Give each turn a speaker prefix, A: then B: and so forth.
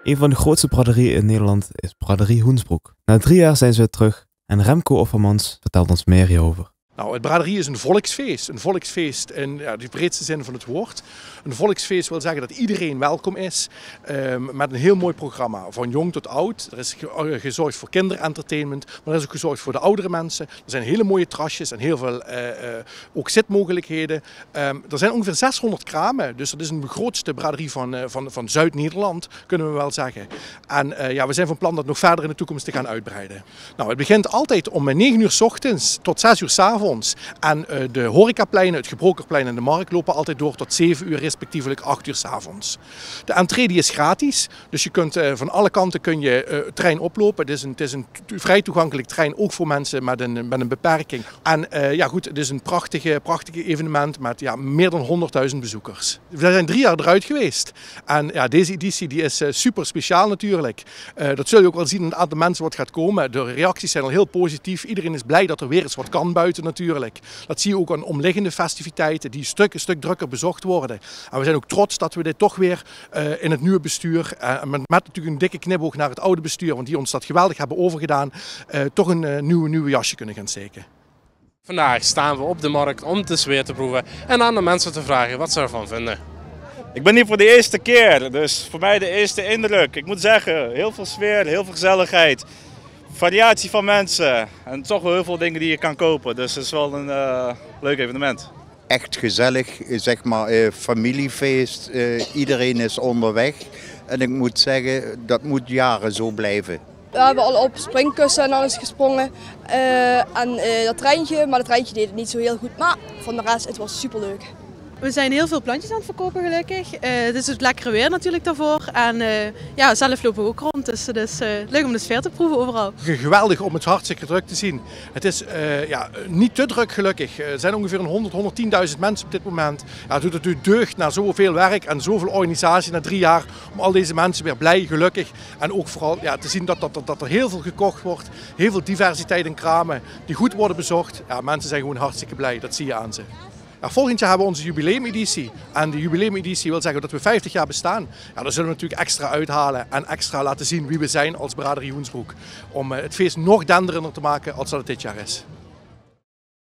A: Een van de grootste braderieën in Nederland is Braderie Hoensbroek. Na 3 jaar zijn ze weer terug en Remco Offermans vertelt ons meer hierover.
B: Nou, het braderie is een volksfeest. Een volksfeest in de breedste zin van het woord. Een volksfeest wil zeggen dat iedereen welkom is. Met een heel mooi programma. Van jong tot oud. Er is gezorgd voor kinderentertainment. Maar er is ook gezorgd voor de oudere mensen. Er zijn hele mooie terrasjes en heel veel ook zitmogelijkheden. Er zijn ongeveer 600 kramen. Dus dat is een grootste braderie van Zuid-Nederland, kunnen we wel zeggen. En we zijn van plan dat nog verder in de toekomst te gaan uitbreiden. Nou, het begint altijd om 9 uur 's ochtends tot 6 uur 's avonds. En de horecapleinen, het Gebrokerplein en de Markt lopen altijd door tot 7 uur, respectievelijk 8 uur 's avonds. De entree die is gratis, dus je kunt van alle kanten het trein oplopen. Het is een vrij toegankelijk trein, ook voor mensen met een beperking. En het is een prachtig evenement met meer dan 100.000 bezoekers. We zijn 3 jaar eruit geweest. En deze editie die is super speciaal natuurlijk. Dat zul je ook wel zien in het aantal mensen wat gaat komen. De reacties zijn al heel positief. Iedereen is blij dat er weer eens wat kan buiten natuurlijk. Dat zie je ook aan omliggende festiviteiten die een stuk drukker bezocht worden. En we zijn ook trots dat we dit toch weer in het nieuwe bestuur, met natuurlijk een dikke knipoog naar het oude bestuur, want die ons dat geweldig hebben overgedaan, toch een nieuwe jasje kunnen gaan steken.
C: Vandaag staan we op de markt om de sfeer te proeven en aan de mensen te vragen wat ze ervan vinden.
D: Ik ben hier voor de eerste keer, dus voor mij de eerste indruk. Ik moet zeggen, heel veel sfeer, heel veel gezelligheid. Variatie van mensen en toch wel heel veel dingen die je kan kopen. Dus het is wel een leuk evenement.
E: Echt gezellig, zeg maar, familiefeest. Iedereen is onderweg. En ik moet zeggen, dat moet jaren zo blijven.
F: We hebben al op springkussen en alles gesprongen. Dat treintje, maar het treintje deed het niet zo heel goed. Maar van de rest, het was superleuk.
G: We zijn heel veel plantjes aan het verkopen gelukkig. Het is het lekkere weer natuurlijk daarvoor. En zelf lopen we ook rond. Dus het is leuk om de sfeer te proeven overal.
B: Geweldig om het hartstikke druk te zien. Het is niet te druk gelukkig. Er zijn ongeveer 110.000 mensen op dit moment. Ja, het doet natuurlijk deugd na zoveel werk en zoveel organisatie na 3 jaar. Om al deze mensen weer blij, gelukkig. En ook vooral te zien dat er heel veel gekocht wordt. Heel veel diversiteit in kramen die goed worden bezocht. Ja, mensen zijn gewoon hartstikke blij. Dat zie je aan ze. Ja, volgend jaar hebben we onze jubileumeditie. En de jubileumeditie wil zeggen dat we 50 jaar bestaan. Ja, daar zullen we natuurlijk extra uithalen en extra laten zien wie we zijn als Braderie Hoensbroek. Om het feest nog denderender te maken als dat het dit jaar is.